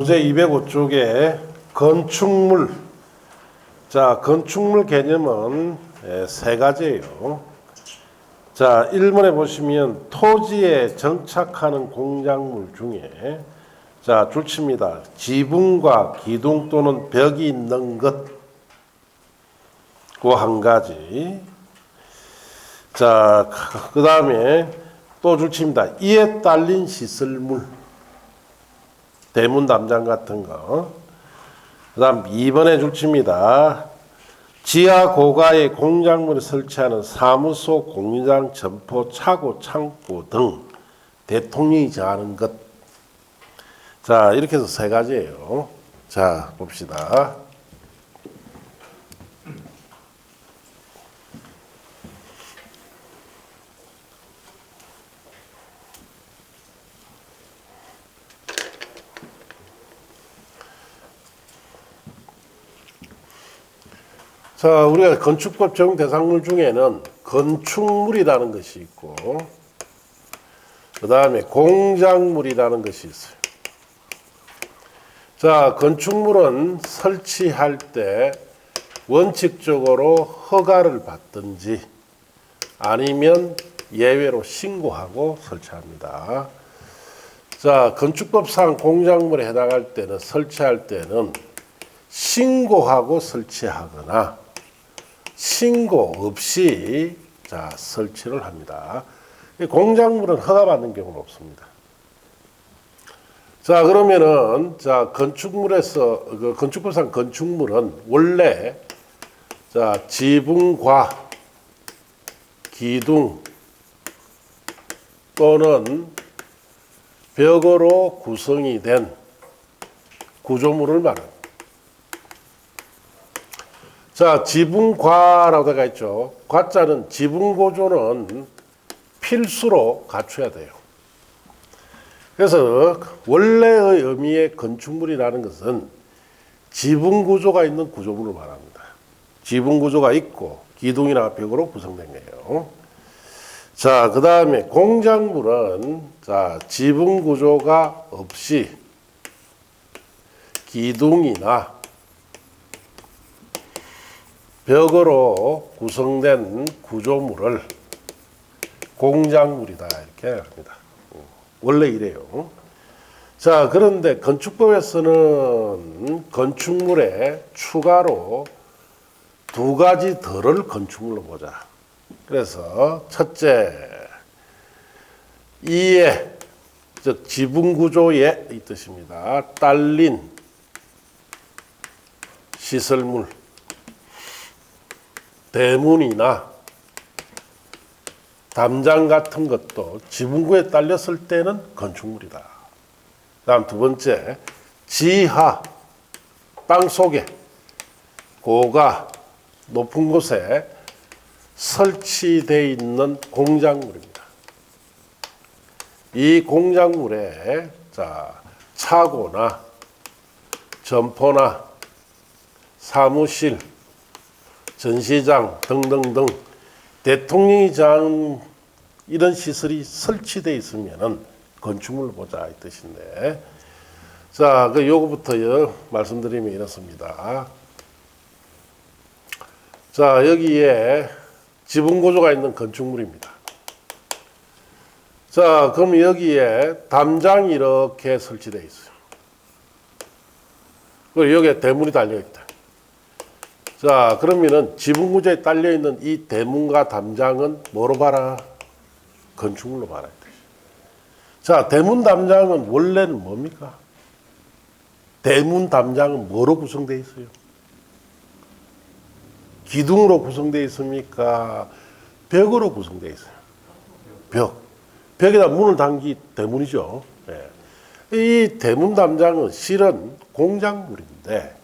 문제 205쪽에 건축물. 자, 건축물 개념은 세 가지예요. 자, 1번에 보시면 토지에 정착하는 공작물 중에 자, 줄칩니다. 지붕과 기둥 또는 벽이 있는 것. 그 한 가지. 자, 그 다음에 또 줄칩니다. 이에 딸린 시설물. 대문 담장 같은 거. 그 다음 2번에 줄칩니다. 지하 고가에 공작물을 설치하는 사무소, 공장, 점포, 차고, 창고 등 대통령이 정하는 것. 자, 이렇게 해서 세 가지예요. 자, 봅시다. 자, 우리가 건축법 적용 대상물 중에는 건축물이라는 것이 있고, 그 다음에 공작물이라는 것이 있어요. 자, 건축물은 설치할 때 원칙적으로 허가를 받든지 아니면 예외로 신고하고 설치합니다. 자, 건축법상 공작물에 해당할 때는 설치할 때는 신고하고 설치하거나 신고 없이 자, 설치를 합니다. 공작물은 허가받는 경우는 없습니다. 자, 그러면은 자, 건축물에서 건축법상 건축물은 원래 자, 지붕과 기둥 또는 벽으로 구성이 된 구조물을 말합니다. 자, 지붕과라고 되어 있죠. 과자는 지붕 구조는 필수로 갖춰야 돼요. 그래서 원래의 의미의 건축물이라는 것은 지붕 구조가 있는 구조물을 말합니다. 지붕 구조가 있고 기둥이나 벽으로 구성된 거예요. 자, 그 다음에 공작물은 자, 지붕 구조가 없이 기둥이나 벽으로 구성된 구조물을 공작물이다 이렇게 합니다. 원래 이래요. 자, 그런데 건축법에서는 건축물에 추가로 두 가지 덜을 건축물로 보자. 그래서 첫째, 이에 즉 지붕 구조에 이 뜻입니다. 딸린 시설물, 대문이나 담장 같은 것도 지붕구에 딸렸을 때는 건축물이다. 다음 두 번째, 지하, 땅 속에, 고가, 높은 곳에 설치되어 있는 공작물입니다. 이 공작물에 자, 차고나 점포나 사무실, 전시장 등등등 대통령이 정한 이런 시설이 설치되어 있으면은 건축물을 보자 이 뜻인데, 자, 요거부터 말씀드리면 이렇습니다. 자, 여기에 지붕 구조가 있는 건축물입니다. 자, 그럼 여기에 담장이 이렇게 설치되어 있어요. 그리고 여기에 대문이 달려 있다. 자, 그러면은 지붕 구조에 딸려 있는 이 대문과 담장은 뭐로 봐라? 건축물로 봐라. 자, 대문 담장은 원래는 뭡니까? 대문 담장은 뭐로 구성되어 있어요? 기둥으로 구성되어 있습니까? 벽으로 구성되어 있어요. 벽. 벽에다 문을 당기 대문이죠. 네. 이 대문 담장은 실은 공작물인데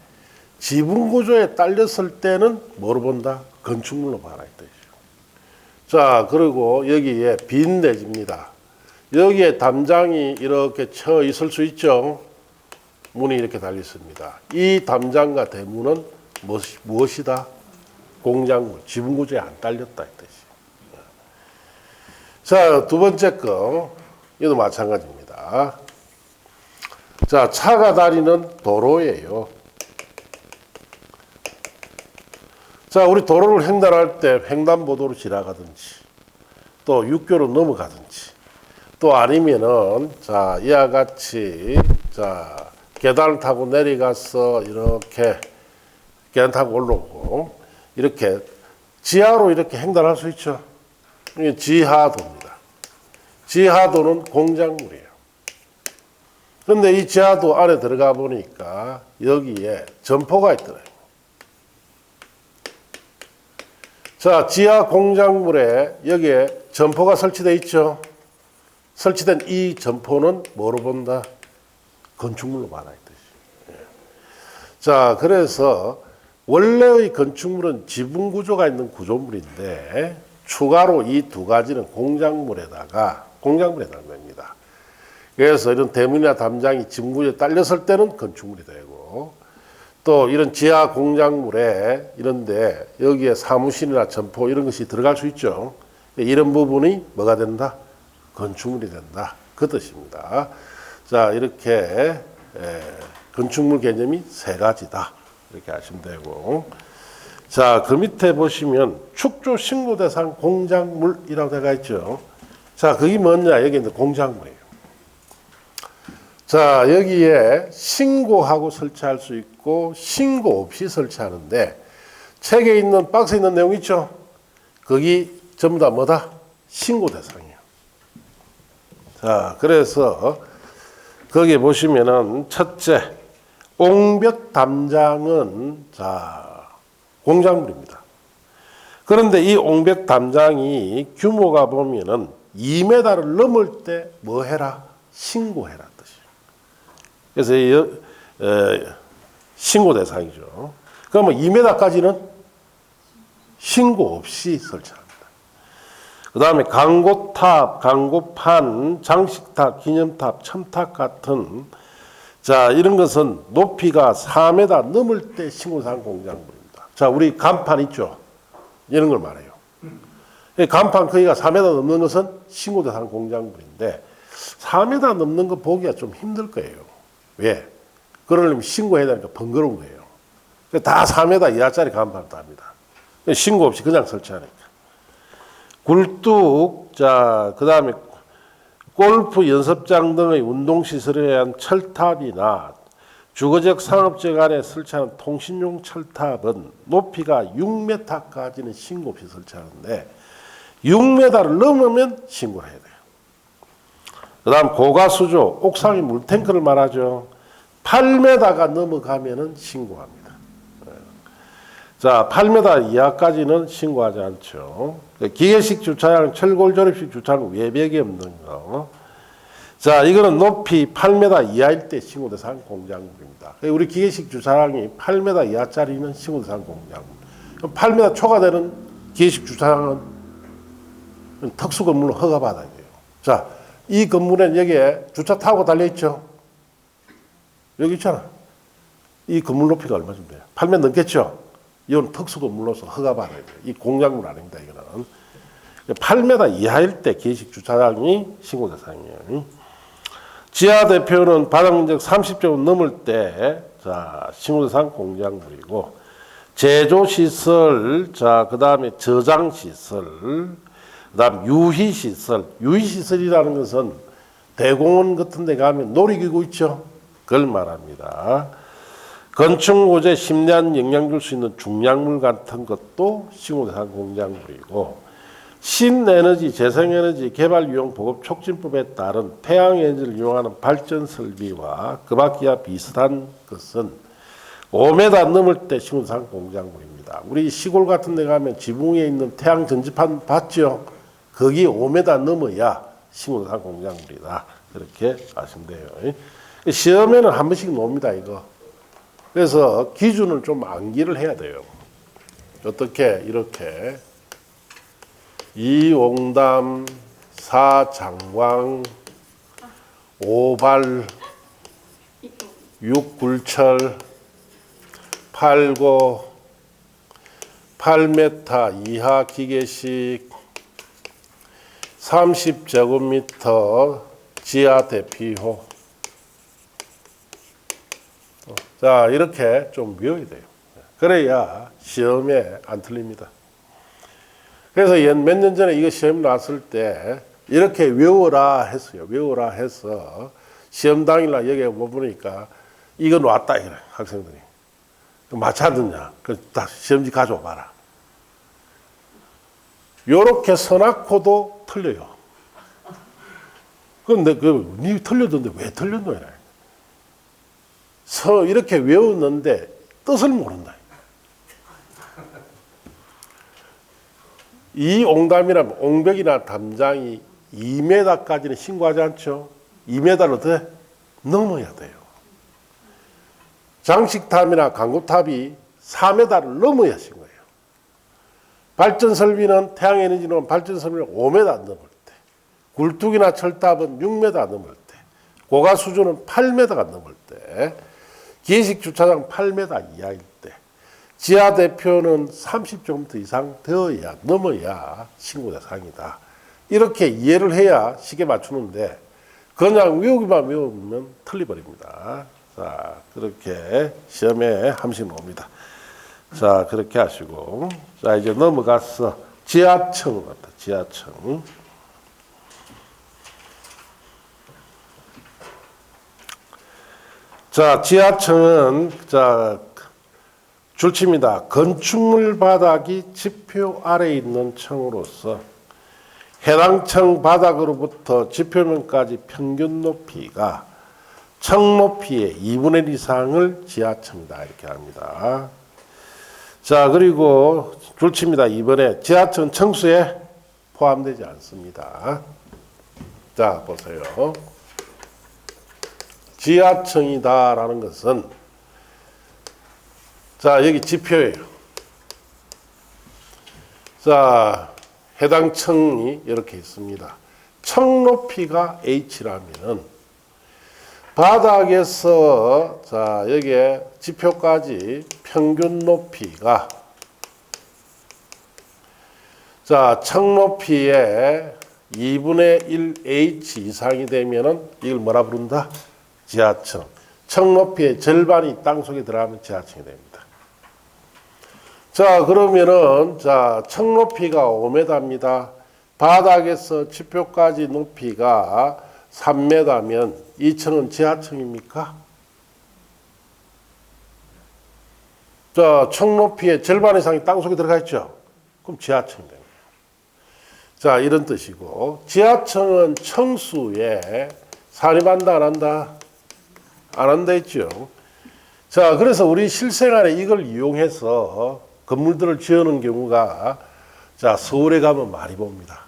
지붕 구조에 딸렸을 때는 뭐로 본다? 건축물로 봐라 이 뜻이죠. 자, 그리고 여기에 빈 대지입니다. 여기에 담장이 이렇게 쳐 있을 수 있죠. 문이 이렇게 달려 있습니다. 이 담장과 대문은 무엇이다? 공작물, 지붕 구조에 안 딸렸다 이 뜻이죠. 자, 두 번째 거, 이것도 마찬가지입니다. 자, 차가 다니는 도로예요. 자, 우리 도로를 횡단할 때 횡단보도로 지나가든지 또 육교로 넘어가든지 또 아니면은 자, 이와 같이 자, 계단을 타고 내려가서 이렇게 계단 타고 올라오고 이렇게 지하로 이렇게 횡단할 수 있죠. 이게 지하도입니다. 지하도는 공작물이에요. 그런데 이 지하도 안에 들어가 보니까 여기에 점포가 있더라고요. 자, 지하 공작물에 여기에 점포가 설치되어 있죠. 설치된 이 점포는 뭐로 본다? 건축물로 봐라 이 뜻이에요. 자, 그래서 원래의 건축물은 지붕 구조가 있는 구조물인데 추가로 이 두 가지는 공작물에다가 겁니다. 그래서 이런 대문이나 담장이 지붕 구조에 딸렸을 때는 건축물이 되고 또 이런 지하 공작물에 이런데 여기에 사무실이나 점포 이런 것이 들어갈 수 있죠. 이런 부분이 뭐가 된다? 건축물이 된다. 그 뜻입니다. 자, 이렇게 건축물 개념이 세 가지다. 이렇게 하시면 되고. 자, 그 밑에 보시면 축조 신고 대상 공작물이라고 되어 있죠. 자, 그게 뭐냐? 여기 있는 공작물이에요. 자, 여기에 신고하고 설치할 수 있고 신고 없이 설치하는데 책에 있는 박스에 있는 내용 있죠? 거기 전부 다 뭐다? 신고 대상이에요. 자, 그래서 거기 보시면은 첫째 옹벽 담장은 자, 공작물입니다. 그런데 이 옹벽 담장이 규모가 보면은 2m를 넘을 때 뭐 해라? 신고해라 뜻이에요. 그래서 신고 대상이죠. 그러면 2m까지는 신고 없이 설치합니다. 그 다음에 광고탑, 광고판, 장식탑, 기념탑, 첨탑 같은 자, 이런 것은 높이가 4m 넘을 때 신고사항 공작물입니다. 자, 우리 간판 있죠? 이런 걸 말해요. 간판 크기가 4m 넘는 것은 신고대상 공작물인데 4m 넘는 거 보기가 좀 힘들 거예요. 왜? 그러려면 신고해야 되니까 번거로운 거예요. 다 4m 이하짜리 간판을 합니다. 신고 없이 그냥 설치하니까. 굴뚝, 자, 그 다음에 골프 연습장 등의 운동시설에 의한 철탑이나 주거적 상업적 안에 설치하는 통신용 철탑은 높이가 6m까지는 신고 없이 설치하는데 6m를 넘으면 신고를 해야 돼요. 그 다음 고가수조, 옥상의 물탱크를 말하죠. 8m가 넘어가면은 신고합니다. 자, 8m 이하까지는 신고하지 않죠. 기계식 주차장, 철골 조립식 주차장 외벽이 없는 거. 자, 이거는 높이 8m 이하일 때 신고대상 공작물입니다. 우리 기계식 주차장이 8m 이하짜리는 신고대상 공작물. 8m 초과되는 기계식 주차장은 특수 건물로 허가받아야 돼요. 자, 이 건물에는 여기에 주차 타고 달려있죠. 여기 있잖아. 이 건물 높이가 얼마 정도 돼요? 8m 넘겠죠? 이건 특수 건물로서 허가받아야 돼요. 이 공작물 아닙니다. 이거는 8m 이하일 때 기계식 주차장이 신고 대상이에요. 지하 대표는 바닥 면적 30제곱 넘을 때 자, 신고 대상 공작물이고 제조 시설, 자, 그다음에 저장 시설, 그다음 유희 시설. 유희 시설이라는 것은 대공원 같은 데 가면 놀이기구 있죠. 그걸 말합니다. 건축고제 심대한 영향 줄 수 있는 중량물 같은 것도 신고대상 공작물이고 신에너지, 재생에너지 개발 유용 보급 촉진법에 따른 태양에너지를 이용하는 발전 설비와 그 밖이야 비슷한 것은 5m 넘을 때 신고대상 공작물입니다. 우리 시골 같은 데 가면 지붕 위에 있는 태양 전지판 봤죠? 거기 5m 넘어야 신고대상 공작물이다. 그렇게 아시면 돼요. 시험에는 한 번씩 나옵니다, 이거. 그래서 기준을 좀 암기를 해야 돼요. 어떻게? 이렇게. 이옹담, 사장광, 오발, 육굴철, 8고, 8m 이하 기계식, 30제곱미터 지하 대피호, 자, 이렇게 좀 외워야 돼요. 그래야 시험에 안 틀립니다. 그래서 몇 년 전에 이거 시험 나왔을 때 이렇게 외워라 했어요. 외워라 해서 시험 당일날 여기 보니까 이거 놨다 이래 학생들이. 맞춰듣냐? 그 시험지 가져와봐라. 요렇게 써놓고도 틀려요. 근데 니 틀렸던데 왜 틀렸노? 이렇게 외웠는데 뜻을 모른다. 이 옹담이나 옹벽이나 담장이 2m까지는 신고하지 않죠. 2m를 더 넘어야 돼요. 장식탑이나 강구탑이 4m를 넘어야 신고해요. 발전설비는 태양에너지는 발전설비는 5m 넘을 때, 굴뚝이나 철탑은 6m 넘을 때, 고가수조는 8m가 넘을 때, 기식주차장 8m 이하일 때, 지하 대표는 30제곱미터 이상 되어야 넘어야 신고 대상이다. 이렇게 이해를 해야 시계 맞추는데 그냥 외우기만 외우면 틀려버립니다. 자, 그렇게 시험에 함식 옵니다. 자, 그렇게 하시고 자, 이제 넘어가서 지하층 같다. 지하층. 자, 지하층은 자 줄칩니다. 건축물 바닥이 지표 아래에 있는 층으로서 해당 층 바닥으로부터 지표면까지 평균 높이가 층 높이의 2분의 1 이상을 지하층이다. 이렇게 합니다. 자, 그리고 줄칩니다. 이번에 지하층 층수에 포함되지 않습니다. 자, 보세요. 지하층이다라는 것은 자, 여기 지표예요. 자, 해당 층이 이렇게 있습니다. 층 높이가 H라면은 바닥에서 자, 여기에 지표까지 평균 높이가 자, 층 높이의 2분의 1 H 이상이 되면은 이걸 뭐라 부른다? 지하층. 층 높이의 절반이 땅속에 들어가면 지하층이 됩니다. 자, 그러면은, 자, 층 높이가 5m입니다. 바닥에서 지표까지 높이가 3m면 이 층은 지하층입니까? 자, 층 높이의 절반 이상이 땅속에 들어가 있죠? 그럼 지하층이 됩니다. 자, 이런 뜻이고, 지하층은 층수에 산입한다, 안 한다? 안 한다 했죠? 자, 그래서 우리 실생활에 이걸 이용해서 건물들을 지어놓은 경우가 자, 서울에 가면 많이 봅니다.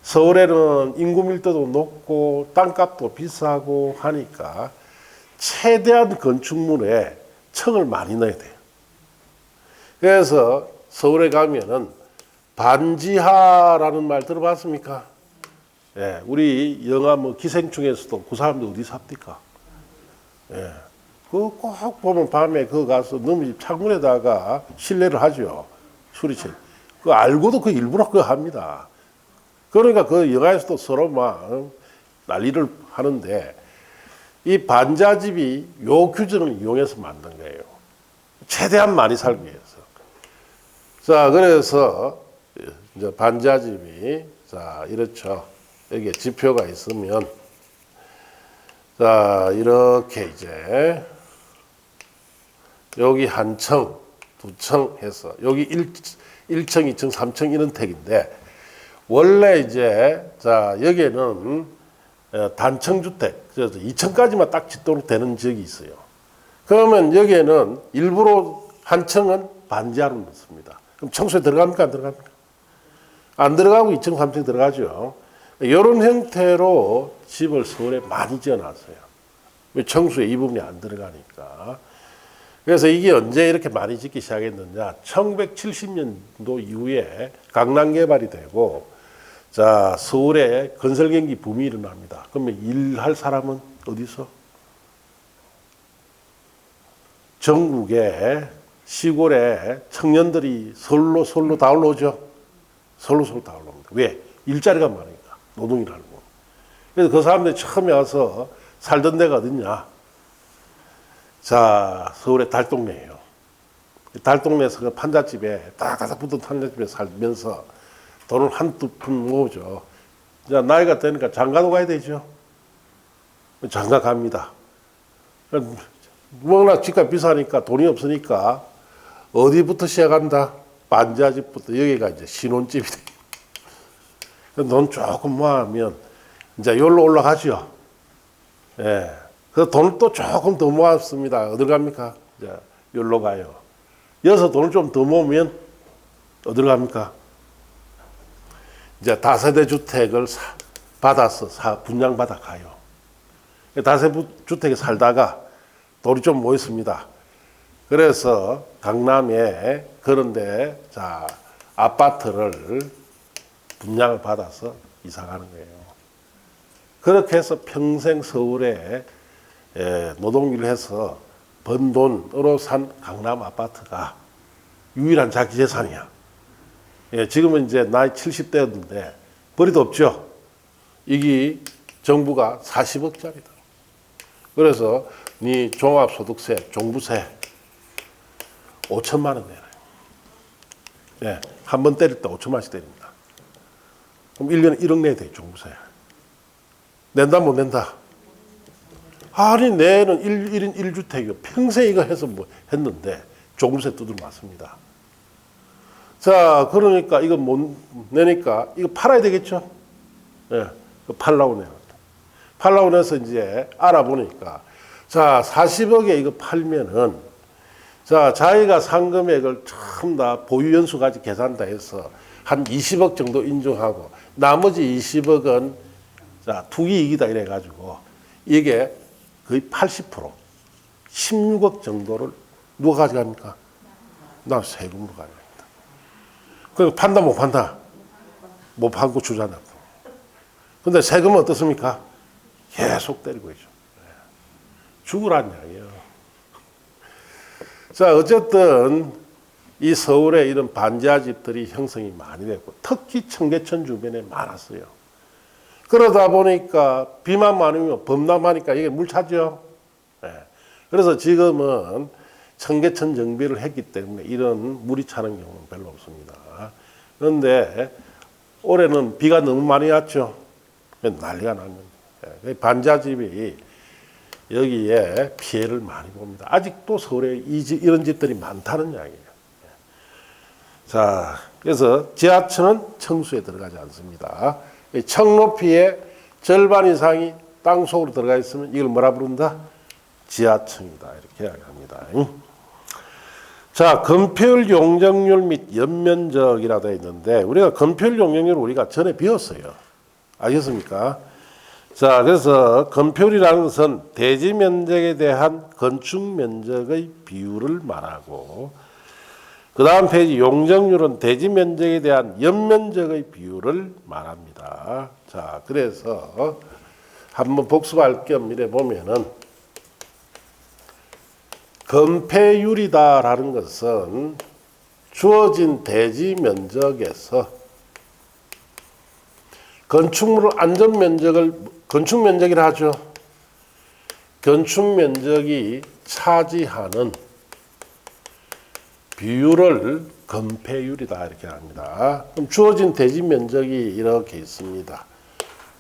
서울에는 인구 밀도도 높고 땅값도 비싸고 하니까 최대한 건축물에 층을 많이 넣어야 돼요. 그래서 서울에 가면은 반지하라는 말 들어봤습니까? 예, 우리 영화 뭐 기생충에서도 그 사람들 어디 삽니까? 예. 그거 꼭 보면 밤에 그거 가서 너무 창문에다가 실내를 하죠. 수리체. 그거 알고도 그 일부러 그거 합니다. 그러니까 그 영화에서도 서로 막 난리를 하는데 이 반자집이 요 규정을 이용해서 만든 거예요. 최대한 많이 살기 위해서. 자, 그래서 이제 반자집이 자, 이렇죠. 여기에 지표가 있으면 자, 이렇게 이제 여기 한 층, 두 층 해서 여기 1층, 2층, 3층 이런 택인데 원래 이제 자, 여기에는 단층 주택, 그래서 2층까지만 딱 짓도록 되는 지역이 있어요. 그러면 여기에는 일부러 한 층은 반지하로 넣습니다. 그럼 청소에 들어갑니까? 안 들어갑니까? 안 들어가고 2층, 3층 들어가죠. 이런 형태로 집을 서울에 많이 지어놨어요. 왜 청수에 이 부분이 안 들어가니까. 그래서 이게 언제 이렇게 많이 짓기 시작했느냐. 1970년도 이후에 강남 개발이 되고, 자, 서울에 건설 경기 붐이 일어납니다. 그러면 일할 사람은 어디서? 전국에 시골에 청년들이 서울로 다 올라오죠. 서울로 다 올라옵니다. 왜? 일자리가 많으니까. 노동이라는 거. 그래서 그 사람들이 처음에 와서 살던 데가 어딨냐. 자, 서울의 달동네예요. 달동네에서 그 판잣집에 따닥따닥 붙은 판잣집에 살면서 돈을 한두 푼 모으죠. 이제 나이가 되니까 장가도 가야 되죠. 장가 갑니다. 워낙 집값 비싸니까 돈이 없으니까 어디부터 시작한다? 반지하집부터. 여기가 이제 신혼집이 돼요. 돈 조금 모으면 이제 여기로 올라가죠. 예. 그 돈을 또 조금 더 모았습니다. 어디로 갑니까? 이제 여기로 가요. 여기서 돈을 좀 더 모으면 어디로 갑니까? 이제 다세대 주택을 받아서 분양받아 가요. 다세대 주택에 살다가 돈이 좀 모였습니다. 그래서 강남에 그런데 자 아파트를 분양을 받아서 이사 가는 거예요. 그렇게 해서 평생 서울에 노동일을 해서 번 돈으로 산 강남 아파트가 유일한 자기 재산이야. 지금은 이제 나이 70대였는데 벌이도 없죠. 이게 정부가 40억짜리다. 그래서 네 종합소득세, 종부세 5천만 원 내라. 한 번 때릴 때 5천만 원씩 때립니다. 그럼 1년에 1억 내야 돼, 종부세. 낸다, 못 낸다? 아니, 내는 1인 1주택이고 평생 이거 해서 뭐 했는데 종부세 두들 맞습니다. 자, 그러니까 이거 못 내니까 이거 팔아야 되겠죠? 팔라고 내요. 팔라고 내서 이제 알아보니까 자, 40억에 이거 팔면은 자, 자기가 산 금액을 전부 다 보유 연수까지 계산 다 해서 한 20억 정도 인정하고 나머지 20억은 자, 투기 이익이다 이래 가지고 이게 거의 80% 16억 정도를 누가 가져갑니까? 나 세금으로 가져갑니다. 그리고 판다 못 판다? 못 판고 주잖아. 근데 세금은 어떻습니까? 계속 때리고 있죠. 죽으란 이야기예요. 자, 어쨌든 이 서울에 이런 반지하 집들이 형성이 많이 됐고 특히 청계천 주변에 많았어요. 그러다 보니까 비만 많으면 범람하니까 이게 물 차죠. 그래서 지금은 청계천 정비를 했기 때문에 이런 물이 차는 경우는 별로 없습니다. 그런데 올해는 비가 너무 많이 왔죠. 난리가 났는데 반지하 집이 여기에 피해를 많이 봅니다. 아직도 서울에 이런 집들이 많다는 이야기예요. 자, 그래서 지하철은 청수에 들어가지 않습니다. 청 높이의 절반 이상이 땅 속으로 들어가 있으면 이걸 뭐라 부른다? 지하층이다. 이렇게 이야기합니다. 자, 건폐율 용적률 및 연면적이라 되어 있는데 우리가 건폐율 용적률을 우리가 전에 배웠어요. 알겠습니까? 자, 그래서 건폐율이라는 것은 대지 면적에 대한 건축 면적의 비율을 말하고 그 다음 페이지 용적률은 대지 면적에 대한 연면적의 비율을 말합니다. 자, 그래서 한번 복습할 겸 이래 보면은 건폐율이다라는 것은 주어진 대지 면적에서 건축물 안전 면적을 건축 면적이라 하죠. 건축 면적이 차지하는 비율을 건폐율이다 이렇게 합니다. 그럼 주어진 대지 면적이 이렇게 있습니다.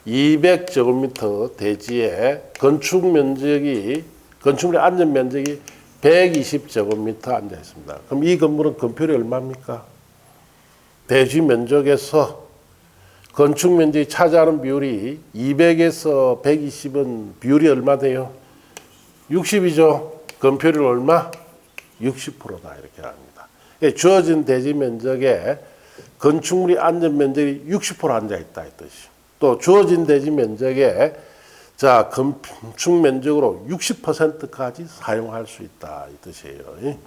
200제곱미터 대지에 건축 면적이 건축물의 안전 면적이 120제곱미터 앉아 있습니다. 그럼 이 건물은 건폐율이 얼마입니까? 대지 면적에서 건축 면적이 차지하는 비율이 200에서 120은 비율이 얼마 돼요? 60이죠. 건폐율이 얼마? 60%다 이렇게 합니다. 주어진 대지 면적에 건축물이 앉은 면적이 60% 앉아 있다 이 뜻이. 또 주어진 대지 면적에 자 건축 면적으로 60%까지 사용할 수 있다 이 뜻이에요.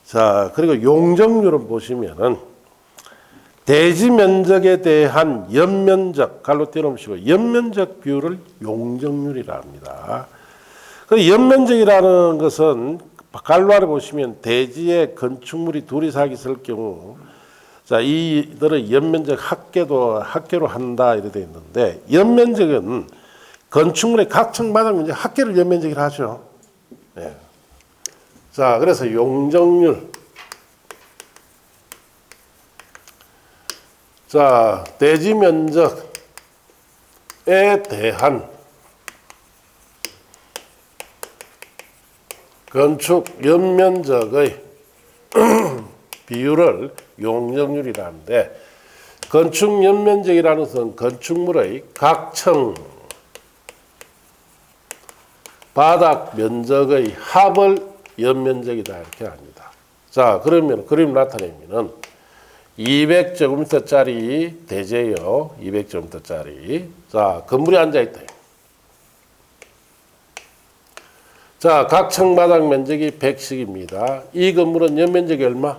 자, 그리고 용적률은 보시면은 대지 면적에 대한 연면적 갈로 떼어놓으시고 연면적 비율을 용적률이라 합니다. 그 연면적이라는 것은 갈로 아래 보시면 대지에 건축물이 둘 이상이 있을 경우 자 이들의 연면적 합계로 한다 이렇게 되어 있는데 연면적은 건축물의 각 층마다 이제 합계를 연면적이라 하죠. 네. 자, 그래서 용적률. 자, 대지 면적에 대한 건축 연면적의 비율을 용적률이라는데, 건축 연면적이라는 것은 건축물의 각층 바닥 면적의 합을 연면적이다 이렇게 합니다. 자, 그러면 그림 나타내면은 200제곱미터짜리 대지예요. 200제곱미터짜리. 자, 건물이 앉아있다. 자, 각층 바닥 면적이 100씩입니다. 이 건물은 연면적이 얼마?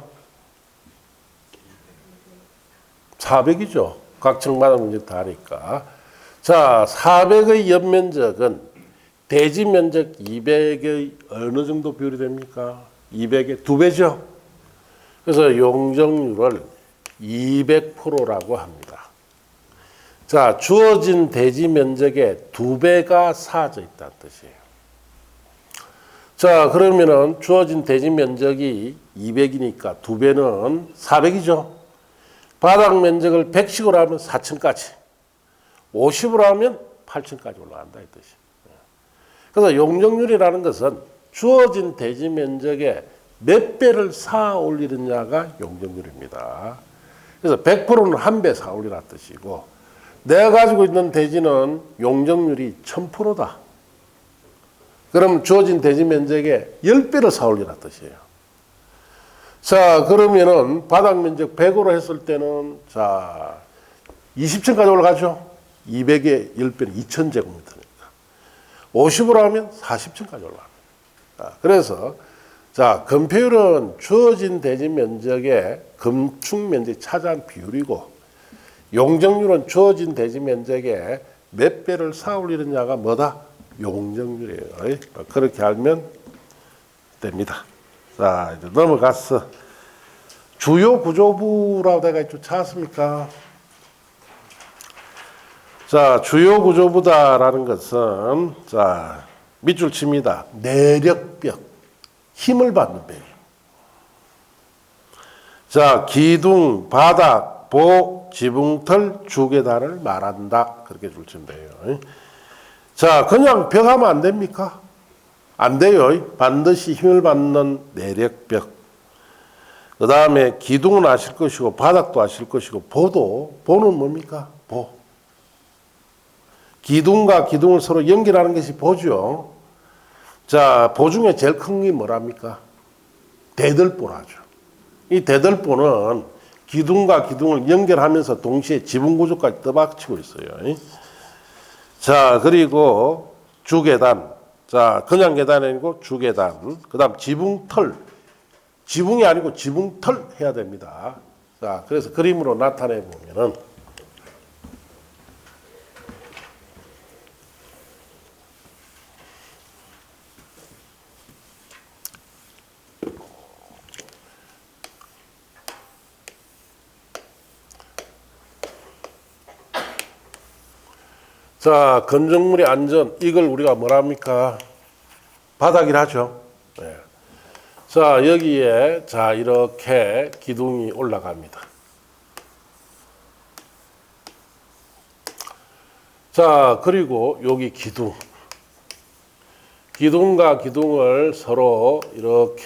400이죠. 각층 바닥 면적 다 하니까. 자, 400의 연면적은 대지 면적 200의 어느 정도 비율이 됩니까? 200의 2배죠. 그래서 용적률을 200%라고 합니다. 자, 주어진 대지 면적의 2배가 사져 있다는 뜻이에요. 자, 그러면은 주어진 대지 면적이 200이니까 2배는 400이죠. 바닥 면적을 100씩으로 하면 4층까지, 50으로 하면 8층까지 올라간다 이 뜻이에요. 그래서 용적률이라는 것은 주어진 대지 면적의 몇 배를 쌓아 올리느냐가 용적률입니다. 그래서 100%는 한 배 쌓아 올리라는 뜻이고, 내가 가지고 있는 대지는 용적률이 1000%다. 그럼 주어진 대지 면적의 10배를 쌓아 올리라는 뜻이에요. 자, 그러면은 바닥 면적 100으로 했을 때는 자 20층까지 올라가죠. 200의 10배는 2000제곱미터니까. 50으로 하면 40층까지 올라갑니다. 그래서 자, 건폐율은 주어진 대지 면적의 건축 면적이 차지한 비율이고, 용적률은 주어진 대지 면적의 몇 배를 쌓아 올리느냐가 뭐다? 용적률이에요. 그렇게 알면 됩니다. 자, 이제 넘어가서 주요 구조부라고 내가 있죠. 찾았습니까? 자, 주요 구조부다라는 것은 자, 밑줄 칩니다. 내력벽, 힘을 받는 벽. 자, 기둥, 바닥, 보, 지붕털, 주계단을 말한다. 그렇게 줄 치면 돼요. 자, 그냥 벽 하면 안 됩니까? 안 돼요. 반드시 힘을 받는 내력벽. 그 다음에 기둥은 아실 것이고, 바닥도 아실 것이고, 보는 뭡니까? 보. 기둥과 기둥을 서로 연결하는 것이 보죠. 자, 보 중에 제일 큰 게 뭐랍니까? 대들보라죠. 이 대들보는 기둥과 기둥을 연결하면서 동시에 지붕 구조까지 떠받치고 있어요. 자, 그리고 주계단. 자, 그냥 계단이 아니고 주계단. 그 다음 지붕털. 지붕이 아니고 지붕털 해야 됩니다. 자, 그래서 그림으로 나타내 보면은 자, 건축물의 안전, 이걸 우리가 뭐라 합니까? 바닥이라 하죠. 네. 자, 여기에, 자, 이렇게 기둥이 올라갑니다. 자, 그리고 여기 기둥. 기둥과 기둥을 서로 이렇게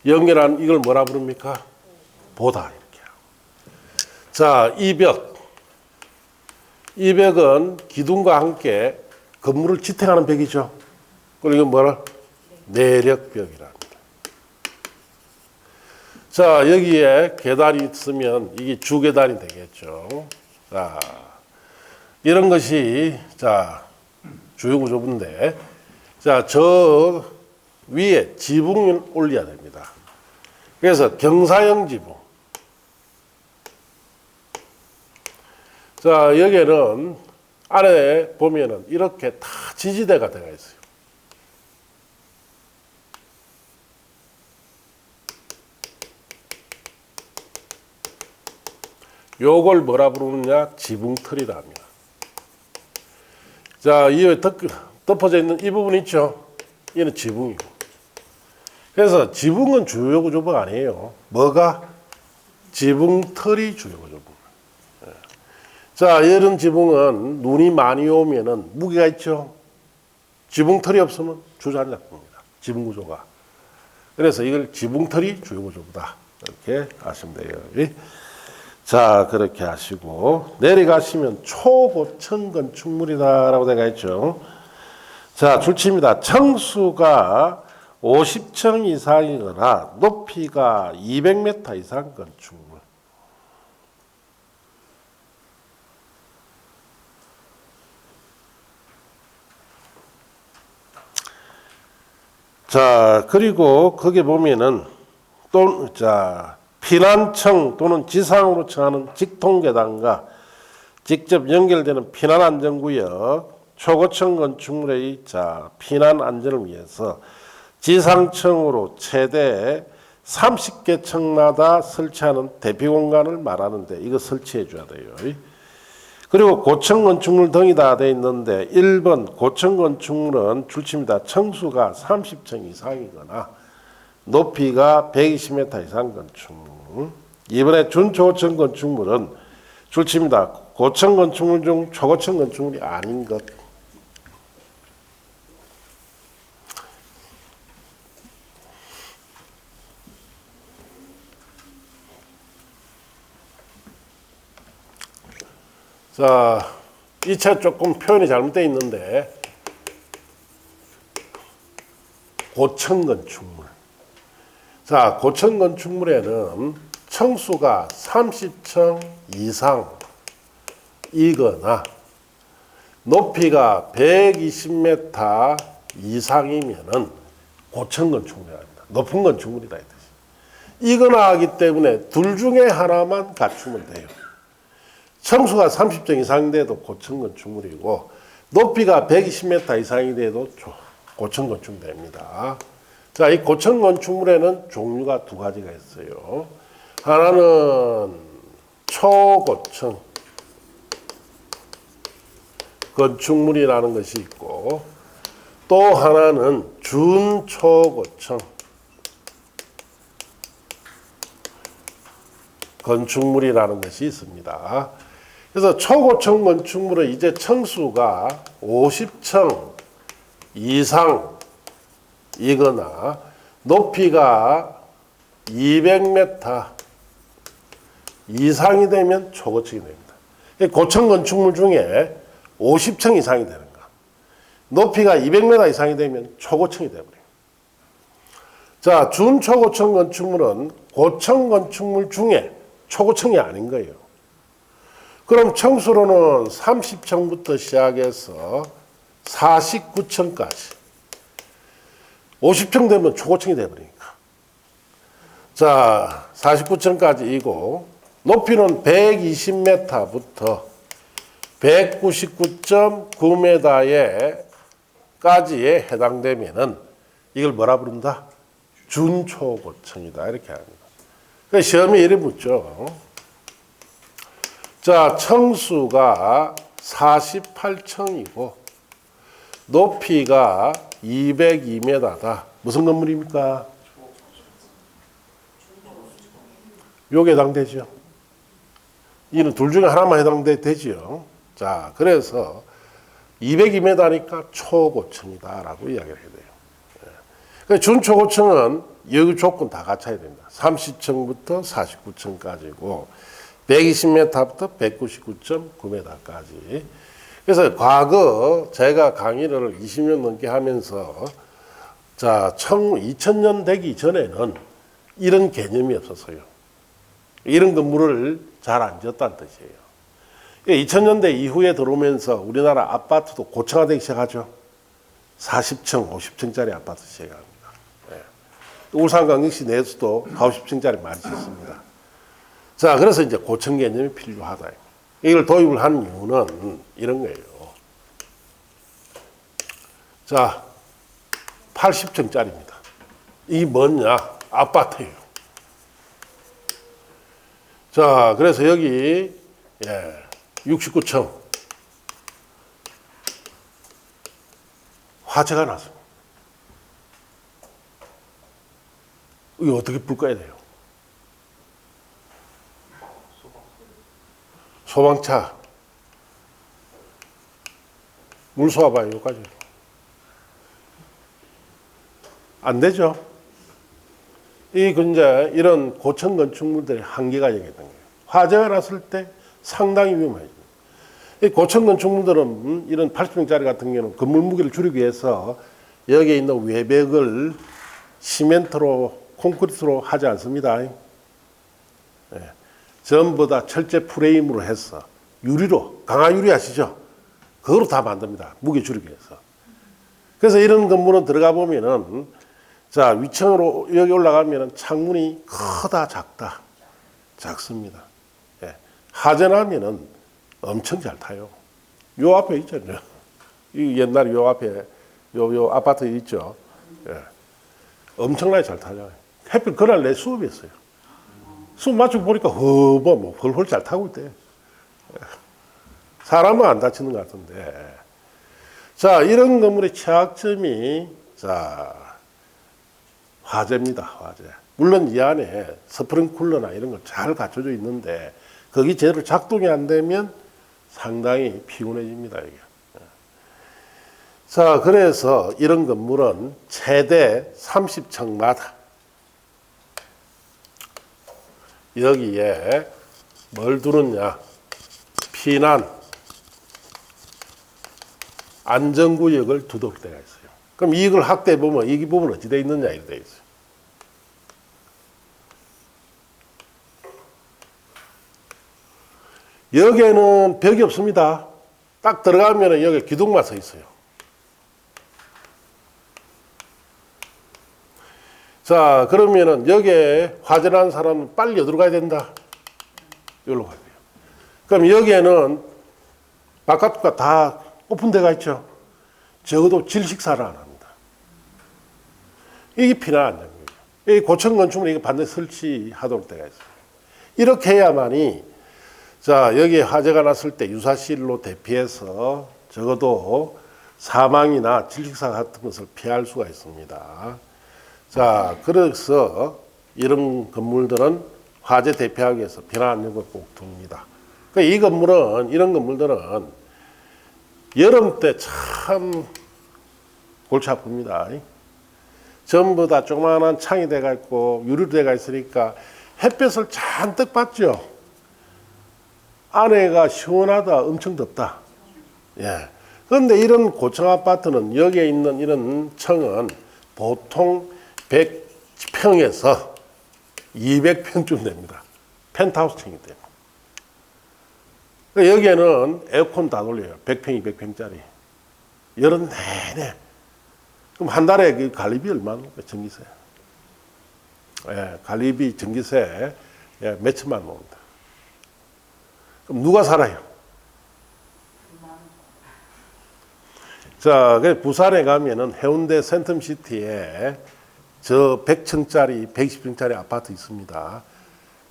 연결한 이걸 뭐라 부릅니까? 보다. 이렇게. 자, 이 벽. 이 벽은 기둥과 함께 건물을 지탱하는 벽이죠. 그리고 뭐라? 내력벽이랍니다. 자, 여기에 계단이 있으면 이게 주계단이 되겠죠. 자, 이런 것이 자, 주요 구조부인데, 자, 저 위에 지붕을 올려야 됩니다. 그래서 경사형 지붕. 자, 여기에는 안에 보면은 이렇게 다 지지대가 들어가 있어요. 요걸 뭐라 부르느냐? 지붕털이라 합니다. 자, 이 덮어져 있는 이 부분 있죠? 얘는 지붕이고. 그래서 지붕은 주요 구조부가 아니에요. 뭐가? 지붕털이 주요 구조부. 자, 이런 지붕은 눈이 많이 오면은 무게가 있죠. 지붕털이 없으면 주저앉습니다. 지붕 구조가. 그래서 이걸 지붕털이 주요 구조부다. 이렇게 하시면 돼요. 자, 그렇게 하시고 내려가시면 초고층 건축물이다라고 되어 있죠. 자, 줄치입니다. 층수가 50층 이상이거나 높이가 200m 이상 건축물. 자, 그리고 거기 보면은 또, 자, 피난층 또는 지상으로 청하는 직통계단과 직접 연결되는 피난안전구역, 초고층 건축물의 자, 피난 안전을 위해서 지상층으로 최대 30개 층마다 설치하는 대피 공간을 말하는데 이거 설치해 줘야 돼요. 그리고 고층 건축물 등이 다 돼 있는데 1번 고층 건축물은 줄칩니다. 층수가 30층 이상이거나 높이가 120m 이상 건축물. 이번에 준초고층 건축물은 줄칩니다. 고층 건축물 중 초고층 건축물이 아닌 것. 자, 이 차 조금 표현이 잘못되어 있는데 고층 건축물. 자, 고층 건축물에는 층수가 30층 이상이거나 높이가 120m 이상이면은 고층 건축물이랍니다. 높은 건축물이다 이 뜻이. 이거나 하기 때문에 둘 중에 하나만 갖추면 돼요. 층수가 30층 이상인데도 고층 건축물이고 높이가 120m 이상이 돼도 고층 건축물입니다. 자, 이 고층 건축물에는 종류가 두 가지가 있어요. 하나는 초고층 건축물이라는 것이 있고 또 하나는 준초고층 건축물이라는 것이 있습니다. 그래서 초고층 건축물은 이제 층수가 50층 이상이거나 높이가 200m 이상이 되면 초고층이 됩니다. 고층 건축물 중에 50층 이상이 되는 거. 높이가 200m 이상이 되면 초고층이 되어버려요. 자, 준초고층 건축물은 고층 건축물 중에 초고층이 아닌 거예요. 그럼 층수로는 30층부터 시작해서 49층까지 50층 되면 초고층이 되어버리니까. 자, 49층까지이고 높이는 120m부터 199.9m에까지에 해당되면은 이걸 뭐라 부른다? 준초고층이다 이렇게 합니다. 시험에 이래 묻죠. 자, 층수가 48층이고 높이가 202m다. 무슨 건물입니까? 요게 해당되죠. 이는 둘 중에 하나만 해당되지요. 자, 그래서 202m니까 초고층이다라고 이야기를 해야 돼요. 준초고층은 여기 조건 다 갖춰야 됩니다. 30층부터 49층까지고 120m부터 199.9m까지. 그래서 과거 제가 강의를 20년 넘게 하면서 자, 2000년 되기 전에는 이런 개념이 없었어요. 이런 건물을 잘 안 지었다는 뜻이에요. 2000년대 이후에 들어오면서 우리나라 아파트도 고층화되기 시작하죠. 40층, 50층짜리 아파트 시작합니다. 네. 울산광역시 내에서도 50층짜리 많이 짓습니다. 자, 그래서 이제 고층 개념이 필요하다. 이걸 도입을 한 이유는 이런 거예요. 자, 80층짜리입니다. 이게 뭐냐? 아파트예요. 자, 그래서 여기 69층 화재가 났습니다. 이거 어떻게 불 꺼야 돼요? 소방차. 물 쏘아봐요, 여기까지. 안 되죠? 이제 이런 고층 건축물들의 한계가 여기 있는 거예요. 화재가 났을 때 상당히 위험해요. 이 고층 건축물들은 이런 80평짜리 같은 경우는 건물 무게를 줄이기 위해서 여기에 있는 외벽을 시멘트로, 콘크리트로 하지 않습니다. 예. 전부 다 철제 프레임으로 해서 유리로, 강화 유리 아시죠? 그거로 다 만듭니다. 무게 줄이기 위해서. 그래서 이런 건물은 들어가 보면은 자, 위층으로 여기 올라가면은 창문이 크다, 작다. 작습니다. 예. 화재 나면은 엄청 잘 타요. 요 앞에 있잖아요. 이 옛날 요 앞에 요 아파트 있죠. 예. 엄청나게 잘 타죠. 햇빛 그날 내 수업이었어요. 수업 마치고 보니까 뭐 헐헐 잘 타고 있대. 예. 사람은 안 다치는 것 같은데. 자, 이런 건물의 최악점이 자, 화재입니다. 화재. 물론 이 안에 스프링쿨러나 이런 거 잘 갖춰져 있는데 거기 제대로 작동이 안 되면 상당히 피곤해집니다. 이게. 자, 그래서 이런 건물은 최대 30층마다 여기에 뭘 두느냐? 피난, 안전구역을 두도록 되어 있어요. 그럼 이걸 확대해 보면 이 부분 어찌 되어 있느냐 이렇게 되어 있어요. 여기에는 벽이 없습니다. 딱 들어가면 여기 기둥만 서 있어요. 자, 그러면은 여기에 화재 난 사람은 빨리 어디로 가야 된다? 여기로 가야 돼요. 그럼 여기에는 바깥과 다 오픈되어 있죠. 적어도 질식사를 안 합니다. 이게 피난 안전구역이에요. 이 고층 건축물은 이거 반드시 설치하도록 되어 있어요. 이렇게 해야만이 자, 여기에 화재가 났을 때 유사실로 대피해서 적어도 사망이나 질식사 같은 것을 피할 수가 있습니다. 자, 그래서 이런 건물들은 화재 대피하기 위해서 피난 안전구역 꼭 둡니다. 그러니까 이 건물은, 이런 건물들은 여름 때 참 골치 아픕니다. 전부 다 조그마한 창이 돼가 있고 유리로 돼가 있으니까 햇볕을 잔뜩 받죠. 안에가 시원하다, 엄청 덥다. 예. 그런데 이런 고층 아파트는 여기에 있는 이런 층은 보통 100평에서 200평쯤 됩니다. 펜트하우스 층이기 때문에. 그러니까 여기에는 에어컨 다 돌려요. 100평, 200평짜리. 여름 내내. 그럼 한 달에 그 관리비 얼마나 나옵니까? 전기세. 예, 관리비, 전기세 예, 몇 천만 원 나옵니다. 그럼 누가 살아요? 자, 부산에 가면은 해운대 센텀시티에 저 100층짜리, 120층짜리 아파트 있습니다.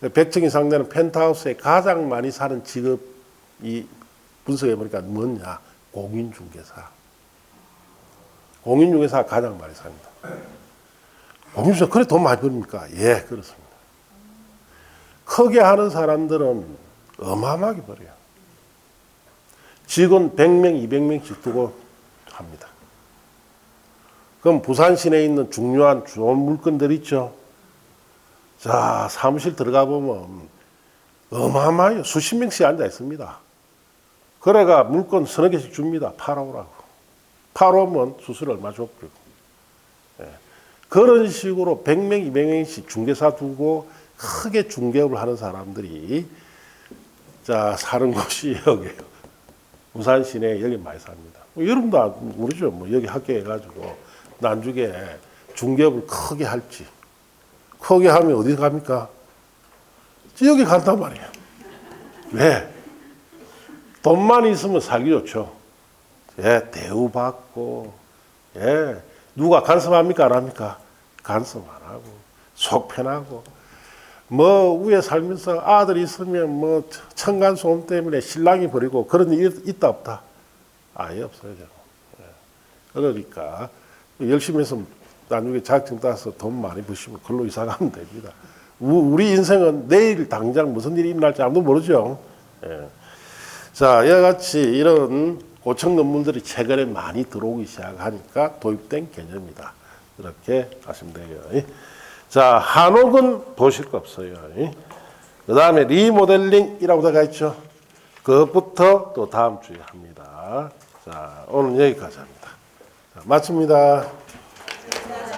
100층 이상 되는 펜트하우스에 가장 많이 사는 직업이 분석해보니까 뭐냐? 공인중개사. 공인중개사가 가장 많이 삽니다. 공인중개사 그래 돈 많이 벌입니까? 예, 그렇습니다. 크게 하는 사람들은 어마어마하게 벌어요. 직원 100명, 200명씩 두고 합니다. 그럼 부산 시내에 있는 중요한 좋은 물건들 있죠. 자, 사무실 들어가 보면 어마어마해요. 수십 명씩 앉아 있습니다. 그래가 물건 서너 개씩 줍니다. 팔아오라고. 팔아오면 수수료 얼마 줘. 예. 그런 식으로 100명, 200명씩 중개사 두고 크게 중개업을 하는 사람들이 자, 사는 곳이 여기에요. 부산 시내에 여기 많이 삽니다. 여러분도 모르죠. 뭐 여기 합격해가지고 나중에 중개업을 크게 할지. 크게 하면 어디 갑니까? 여기 간단 말이에요. 왜? 돈만 있으면 살기 좋죠. 예, 대우받고, 예, 누가 간섭합니까? 안 합니까? 간섭 안 하고, 속 편하고, 뭐, 위에 살면서 아들이 있으면 뭐, 층간소음 때문에 신랑이 버리고 그런 일 있다 없다? 아예 없어요. 예. 그러니까, 열심히 해서 나중에 자격증 따서 돈 많이 버시면 글로 이사 가면 됩니다. 우리 인생은 내일 당장 무슨 일이 일어날지 아무도 모르죠. 예. 자, 이와 같이 이런 고청 논문들이 최근에 많이 들어오기 시작하니까 도입된 개념이다. 이렇게 아시면 돼요. 자, 한옥은 보실 거 없어요. 그 다음에 리모델링이라고 들어가 있죠. 그것부터 또 다음 주에 합니다. 자, 오늘 여기까지 합니다. 자, 마칩니다.